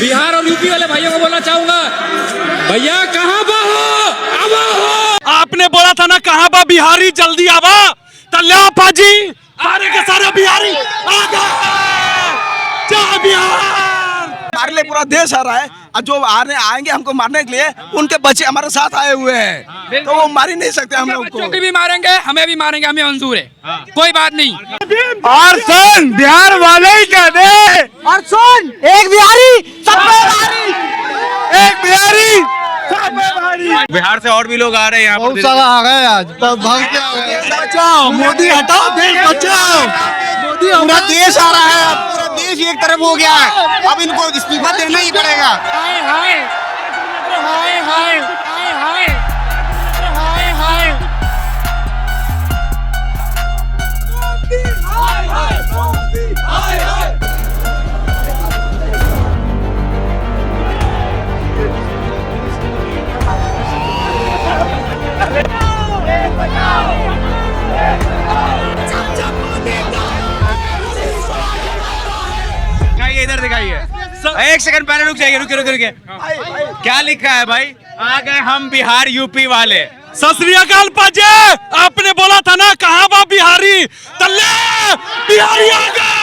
बिहार और यूपी वाले भाइयों को बोलना चाहूंगा, भैया कहाँ बा हो? आपने बोला था ना कहाँ बा बिहारी, जल्दी आवा तल्या पाजी। सारे के सारे बिहारी आ गए। जय बिहार। हमारे लिए पूरा देश आ रहा है और जो आएंगे हमको मारने के लिए, उनके बच्चे हमारे साथ आए हुए हैं, तो वो मार ही नहीं सकते हम लोग को। बच्चों की भी मारेंगे, हमें भी मारेंगे, हमें मंजूर है, कोई बात नहीं। और सुन बिहार वाले ही कह दे, और सुन एक बिहारी सब पे भारी, एक बिहारी सब पे भारी। बिहार से और भी लोग आ रहे हैं यहाँ पर। बहुत सारा आ गए आज, तब भाग के आ गए। बचाओ मोदी, हटाओ देश बचाओ। मोदी पूरा देश आ रहा है, अब पूरा देश एक तरफ हो गया है, अब इनको इस्तीफा देना ही पड़ेगा। हाय हाय हाय हाय हाय हाय हाय। इधर दिखाइए, एक सेकंड पहले रुक जाइए, रुके। क्या लिखा है भाई? आ गए हम बिहार यूपी वाले। सत श्री अकाल पाजे। आपने बोला था ना कहाँ बा बिहारी, तल्ले बिहारी आ गए।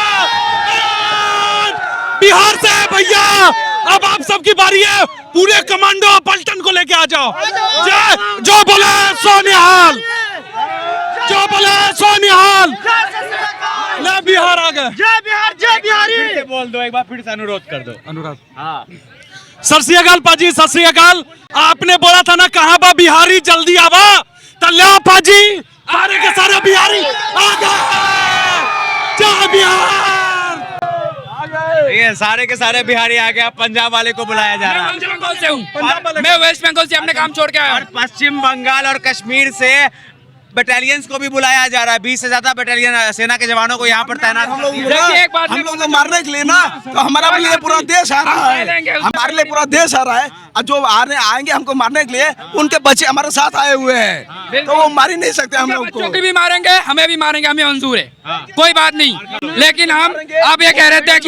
बिहार से है भैया, अब आप सबकी बारी है। पूरे कमांडो पलटन को लेके आ जाओ। जो बोले सोनिहाल, जो बोले सोनिहाल। ना बिहार आ गए। जय बिहार, जय बिहारी। फिर से बोल दो, एक बार फिर से अनुरोध कर दो। अनुराग हाँ, सत श्री अकाल पाजी, सत श्री अकाल। आपने बोला था ना कहाँ बा बिहारी, जल्दी आवा तल्या पाजी। सारे के सारे बिहारी आ गए। जय बिहार। ये सारे के सारे बिहारी आ गए। अब पंजाब वाले को बुलाया जा रहा है। वेस्ट बंगाल से हूँ, मैं वेस्ट बंगाल से अपने काम छोड़ के आया और हूँ। पश्चिम बंगाल और कश्मीर से बटालियंस को भी बुलाया जा रहा है। 20 से ज्यादा बटालियन सेना के जवानों को यहाँ पर तैनात हम लोग देखिए, एक बात हम लोग को मारने के लिए ना, तो हमारा लिए पूरा देश आ रहा है, हमारे लिए पूरा देश आ रहा है और जो आएंगे हमको मारने के लिए, उनके बच्चे हमारे साथ आए हुए हैं, तो वो मार ही नहीं सकते हम लोग को। बच्चों की भी मारेंगे, हमें भी मारेंगे, हमें मंजूर है, कोई बात नहीं। लेकिन हम आप ये कह रहे थे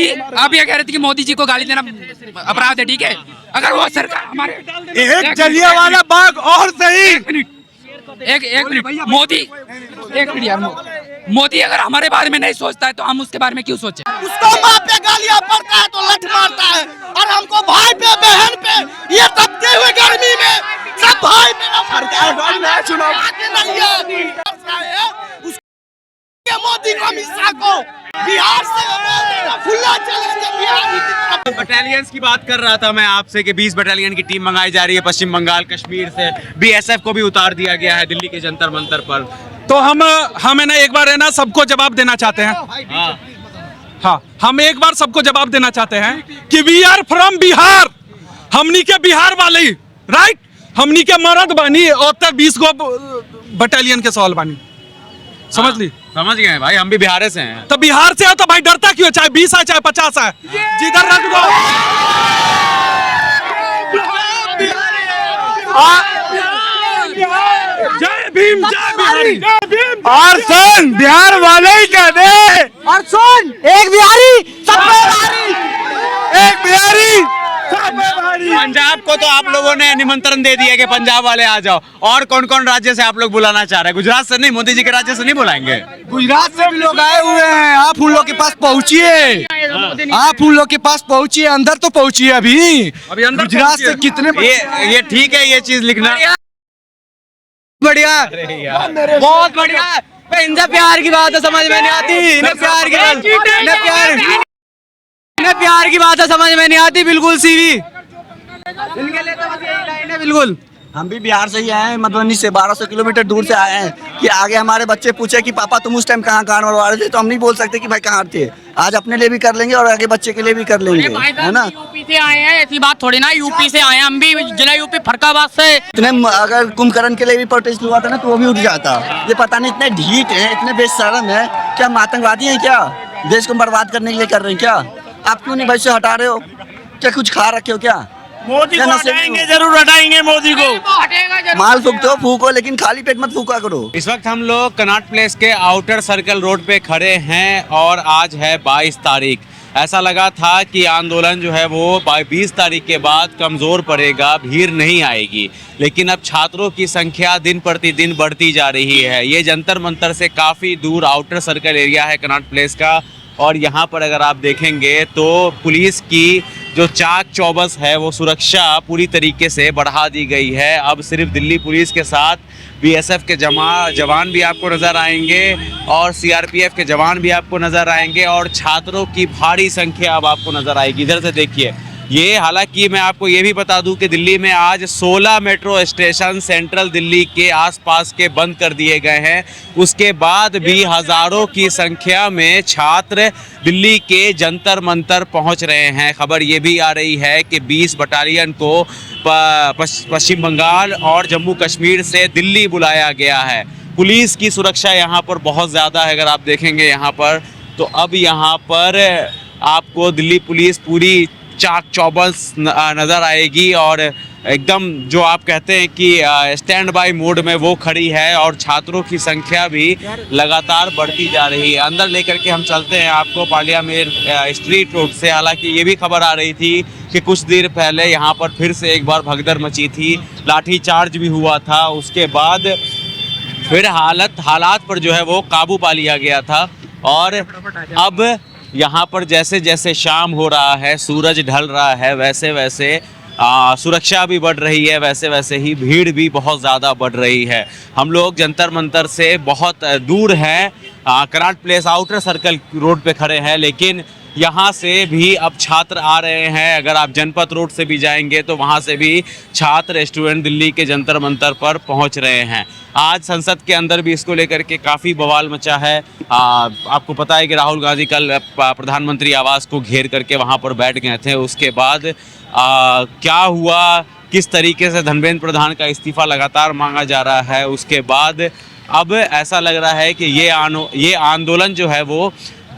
कि मोदी जी को गाली देना अपराध है, ठीक है? अगर वो सरकार हमारे एक जलियांवाला बाग और सही। एक मिनट मोदी, एक मिनट यार, मोदी अगर हमारे बारे में नहीं सोचता है तो हम उसके बारे में क्यों सोचे? उसको माँ पे गालियाँ पड़ता है तो लठ मारता है, और हमको भाई पे बहन पे ये तपते हुए गर्मी में सब भाई मेरा सरकार चुनाव मोदी को, अमित शाह को बिहार से बोल देना, खुला चलेंगे बिहार की तरफ। बटालियंस की बात कर रहा था मैं आपसे कि 20 बटालियन की टीम मंगाई जा रही है पश्चिम बंगाल, कश्मीर से। बीएसएफ को भी उतार दिया गया है दिल्ली के जंतर मंतर पर। तो हम है ना एक बार है ना सबको जवाब देना चाहते हैं। हाँ, हम एक बार सबको जवाब देना चाहते हैं कि वी आर फ्रॉम बिहार। हमनी के बिहार वाले, राइट? हमनी के मरद बानी और तक 20 गो बटालियन के सवाल बानी, समझ ली? समझ गए भाई, हम भी बिहार से हैं। तो बिहार से है तो भाई डरता क्यों? चाहे 20 है चाहे 50 है, जिधर रख दो। जय भीम, जय बिहारी। और सुन बिहार वाले ही कह दे, और सुन एक बिहारी सब पे भारी, एक बिहारी सब पे भारी। पंजाब को तो आप लोगों ने निमंत्रण दे दिया कि पंजाब वाले आ जाओ। और कौन कौन राज्य से आप लोग बुलाना चाह रहे हैं? गुजरात से नहीं, मोदी जी के राज्य से नहीं बुलाएंगे? गुजरात से भी लोग आए हुए हैं। आप उन लोग के पास पहुँचिए, आप उन लोग के पास पहुँचिए, अंदर तो पहुँचिए अभी अंदर गुजरात से कितने ये ठीक है, ये चीज लिखना बढ़िया, बहुत बढ़िया। इनसे प्यार की बात है समझ में नहीं आती, इन्हें प्यार की बात है समझ में नहीं आती, बिल्कुल सीवी इनके लिए तो बस यही लाइन है, बिल्कुल। हम भी बिहार से ही आए हैं, मधुबनी से 1200 किलोमीटर दूर से आए हैं कि आगे हमारे बच्चे पूछे कि पापा तुम उस टाइम कहाँ मरवा रहे थे, तो हम नहीं बोल सकते कि भाई कहाँ थे। आज अपने लिए भी कर लेंगे और आगे बच्चे के लिए भी कर लेंगे, है ना? यूपी से आए हैं, ऐसी बात थोड़ी ना, यूपी से आए हैं हम भी, जिला यूपी फरक्काबाद से। इतने अगर कुंभकर्ण के लिए भी प्रोटेस्ट हुआ था ना तो वो भी उठ जाता। ये पता नहीं इतने ढीठ है, इतने बेशरम है, क्या आतंकवादी हैं क्या? देश को बर्बाद करने के लिए कर रहे हैं क्या? आप क्यों नहीं भाई से हटा रहे हो? क्या कुछ खा रखे हो क्या? मोदी को हटाएंगे, जरूर हटाएंगे मोदी को। माल फूकते फूको, लेकिन खाली पेट मत फूका करो। इस वक्त हम लोग कनॉट प्लेस के आउटर सर्कल रोड पे खड़े हैं और आज है 22 तारीख। ऐसा लगा था कि आंदोलन जो है वो 20 तारीख के बाद कमज़ोर पड़ेगा, भीड़ नहीं आएगी, लेकिन अब छात्रों की संख्या दिन प्रतिदिन बढ़ती जा रही है। ये जंतर मंतर से काफ़ी दूर आउटर सर्कल एरिया है कनॉट प्लेस का, और यहाँ पर अगर आप देखेंगे तो पुलिस की जो चाक चौबस है वो सुरक्षा पूरी तरीके से बढ़ा दी गई है। अब सिर्फ दिल्ली पुलिस के साथ बीएसएफ के जवान भी आपको नज़र आएंगे और सीआरपीएफ के जवान भी आपको नज़र आएंगे और छात्रों की भारी संख्या अब आपको नज़र आएगी। इधर से देखिए ये, हालांकि मैं आपको ये भी बता दूं कि दिल्ली में आज 16 मेट्रो स्टेशन सेंट्रल दिल्ली के आसपास के बंद कर दिए गए हैं। उसके बाद भी हज़ारों की संख्या में छात्र दिल्ली के जंतर मंतर पहुंच रहे हैं। खबर ये भी आ रही है कि 20 बटालियन को पश्चिम बंगाल और जम्मू कश्मीर से दिल्ली बुलाया गया है। पुलिस की सुरक्षा यहाँ पर बहुत ज़्यादा है। अगर आप देखेंगे यहाँ पर तो अब यहाँ पर आपको दिल्ली पुलिस पूरी चाक चौबस नज़र आएगी और एकदम जो आप कहते हैं कि स्टैंड बाय मोड में वो खड़ी है और छात्रों की संख्या भी लगातार बढ़ती जा रही है। अंदर लेकर के हम चलते हैं आपको पार्लियामेंट स्ट्रीट रोड से। हालांकि ये भी खबर आ रही थी कि कुछ देर पहले यहाँ पर फिर से एक बार भगदड़ मची थी, लाठी चार्ज भी हुआ था, उसके बाद फिर हालात पर जो है वो काबू पा लिया गया था। और अब यहाँ पर जैसे जैसे शाम हो रहा है, सूरज ढल रहा है, वैसे वैसे सुरक्षा भी बढ़ रही है, वैसे वैसे ही भीड़ भी बहुत ज़्यादा बढ़ रही है। हम लोग जंतर मंतर से बहुत दूर हैं, Connaught place outer circle road पे खड़े हैं, लेकिन यहाँ से भी अब छात्र आ रहे हैं। अगर आप जनपथ रोड से भी जाएंगे तो वहाँ से भी छात्र स्टूडेंट दिल्ली के जंतर मंतर पर पहुँच रहे हैं। आज संसद के अंदर भी इसको लेकर के काफ़ी बवाल मचा है। आपको पता है कि राहुल गांधी कल प्रधानमंत्री आवास को घेर करके वहाँ पर बैठ गए थे। उसके बाद क्या हुआ, किस तरीके से धर्मेंद्र प्रधान का इस्तीफ़ा लगातार मांगा जा रहा है, उसके बाद अब ऐसा लग रहा है कि ये आंदोलन जो है वो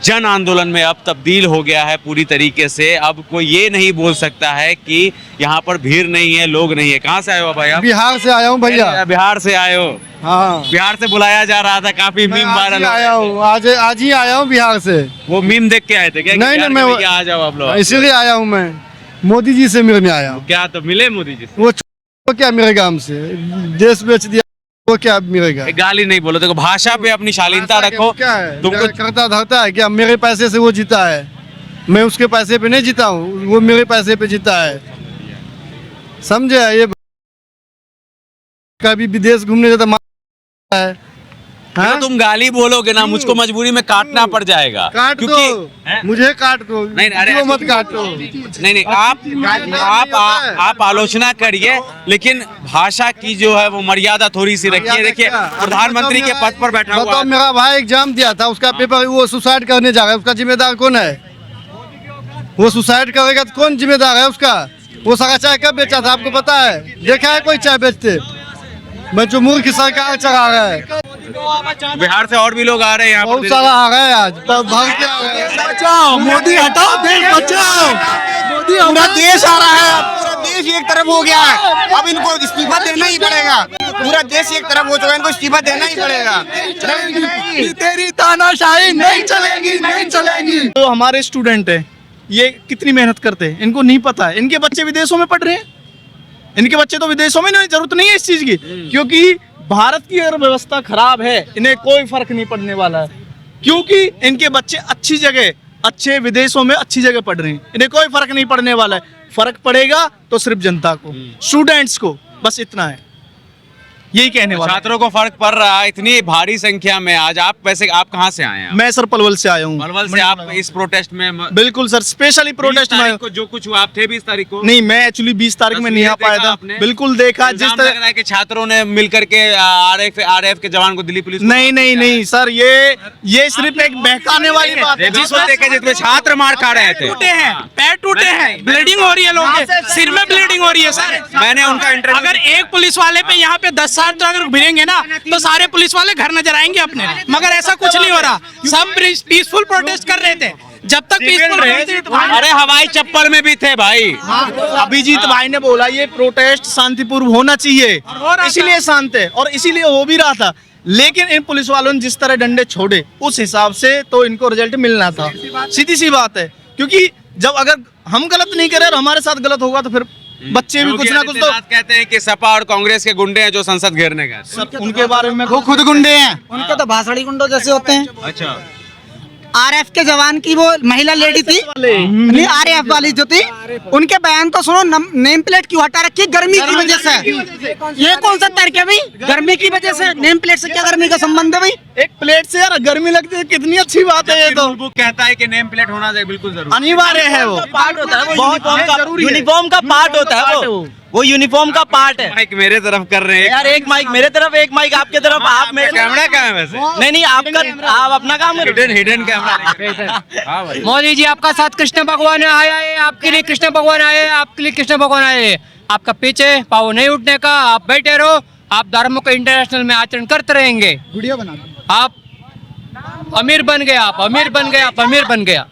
जन आंदोलन में अब तब्दील हो गया है पूरी तरीके से। अब कोई ये नहीं बोल सकता है कि यहाँ पर भीड़ नहीं है, लोग नहीं है। कहाँ से आए हो भाई आप? बिहार से आया हूँ भैया। बिहार से आए हो? हाँ, बिहार से बुलाया जा रहा था, काफी मीम वायरल आया हूँ, आज ही आया हूँ बिहार से। वो मीम देख के आए थे क्या? नहीं, मैं आ जाओ आप लोग। इसीलिए आया हूँ मैं, मोदी जी से मिलने आया हूँ। क्या तो मिले मोदी जी से? वो क्या मिलेगा हमसे, देश बेच दिया, वो क्या मिलेगा? गाली नहीं बोलो, देखो भाषा पे अपनी शालीनता रखो। क्या है, तुमको करता धरता है क्या? मेरे पैसे से वो जीता है, मैं उसके पैसे पे नहीं जीता हूँ, वो मेरे पैसे पे जीता है, समझे? ये कभी विदेश घूमने जाता है। हाँ? तुम गाली बोलोगे ना, मुझको मजबूरी में काटना पड़ जाएगा। काट दो, मुझे काट दो, नहीं, अरे मत काटो। नहीं, आप आलोचना करिए, लेकिन भाषा की जो है वो मर्यादा थोड़ी सी रखिए। देखिए प्रधानमंत्री के पद पर बैठा हुआ है। मेरा भाई एग्जाम दिया था, उसका पेपर, वो सुसाइड करने जा रहा है, उसका जिम्मेदार कौन है? वो सुसाइड करेगा तो कौन जिम्मेदार है उसका? वो सारा चाय कब बेचा था आपको पता है? देखा है कोई चाय बेचते? बच्चों मूर्ख सरकार चला रहा है। बिहार से और भी लोग आ रहे हैं यहाँ, बहुत सारा आ गए आज, तब भाग के आ गए। बचाओ मोदी, हटाओ देश, बचाओ मोदी। पूरा देश आ रहा है, पूरा देश एक तरफ हो गया है, अब इनको इस्तीफा देना ही पड़ेगा। पूरा देश एक तरफ हो चुका है, इनको इस्तीफा देना ही पड़ेगा। तेरी तानाशाही नहीं चलेगी, नहीं चलेगी। तो हमारे स्टूडेंट है, ये कितनी मेहनत करते हैं, इनको नहीं पता है। इनके बच्चे विदेशों में पढ़ रहे हैं, इनके बच्चे तो विदेशों में, नहीं जरूरत नहीं है इस चीज की, क्योंकि भारत की अगर व्यवस्था खराब है, इन्हें कोई फर्क नहीं पड़ने वाला है, क्योंकि इनके बच्चे अच्छी जगह, अच्छे विदेशों में अच्छी जगह पढ़ रहे हैं, इन्हें कोई फर्क नहीं पड़ने वाला है। फर्क पड़ेगा तो सिर्फ जनता को, स्टूडेंट्स को, बस इतना है, यही कहने वाला। छात्रों को फर्क पड़ रहा है इतनी भारी संख्या में। आज आप वैसे आप कहाँ से आए हैं? मैं सर पलवल से आया हूँ। पलवल से आप इस प्रोटेस्ट में? बिल्कुल सर, स्पेशली प्रोटेस्ट में को जो कुछ हुआ, आप थे 20 तारीख को? नहीं, मैं एक्चुअली 20 तारीख में नहीं आ पाया था। बिल्कुल देखा, जिस तरह लग रहा है कि छात्रों ने मिलकर के आरएएफ के जवान को दिल्ली पुलिस। नहीं सर, ये सिर्फ एक बहकाने वाली बात है। जिसमें छात्र मार खा रहे थे, टूटे हैं, पैर टूटे हैं, ब्लीडिंग हो रही है, लोगों के सिर में ब्लीडिंग हो रही है सर। मैंने उनका इंटरव्यू, अगर एक पुलिस वाले पे यहाँ पे 10 साल तो अगर भिड़ेंगे ना तो सारे पुलिस वाले घर नजर आएंगे अपने, मगर ऐसा कुछ नहीं हो रहा। सब पीसफुल प्रोटेस्ट कर रहे थे, जब तक पीसफुल रहे। अरे हवाई चप्पल में भी थे भाई। अभिजीत भाई ने बोला ये प्रोटेस्ट शांतिपूर्ण होना चाहिए, इसीलिए शांत है और इसीलिए हो भी रहा था। लेकिन इन पुलिस वालों ने जिस तरह डंडे छोड़े, उस हिसाब से तो इनको रिजल्ट मिलना था, सीधी सी बात है। क्योंकि जब अगर हम गलत नहीं करें और हमारे साथ गलत होगा तो फिर बच्चे भी कुछ ना कुछ तो कहते हैं कि सपा और कांग्रेस के गुंडे हैं जो संसद घेरने गए। सब उनके बारे में वो खुद गुंडे हैं। उनके तो भाषणी गुंडों जैसे होते हैं। अच्छा, आरएफ के जवान की वो महिला लेडी थी, नहीं आरएफ वाली जो थी, उनके बयान तो सुनो। नेम प्लेट क्यों हटा रखी? गर्मी की वजह से। ये कौन सा तर्क है भाई? गर्मी की वजह से नेम प्लेट से क्या गर्मी का संबंध है भाई? एक प्लेट से यार गर्मी लगती है, कितनी अच्छी बात है। ये तो वो कहता है कि नेम प्लेट होना चाहिए, बिल्कुल जरूरी अनिवार्य है, वो पार्ट होता है, यूनिफॉर्म का पार्ट होता है, वो यूनिफॉर्म का पार्ट है। माइक मेरे तरफ कर रहे हैं यार एक माइक मेरे तरफ, एक माइक आपके तरफ। आप मेरे कैमरा कहाँ है वैसे? नहीं आपका, आप अपना काम करो। Hidden camera. हाँ भाई, मोदी जी आपका साथ कृष्ण भगवान आया है, आपके लिए कृष्ण भगवान आए हैं, आपके लिए कृष्ण भगवान आए हैं। आपका पीछे पाव नहीं उठने का, आप बैठे रहो, आप धर्म को इंटरनेशनल में आचरण करते रहेंगे। वीडियो बना आप अमीर बन गए, आप अमीर बन गए, आप अमीर बन गया।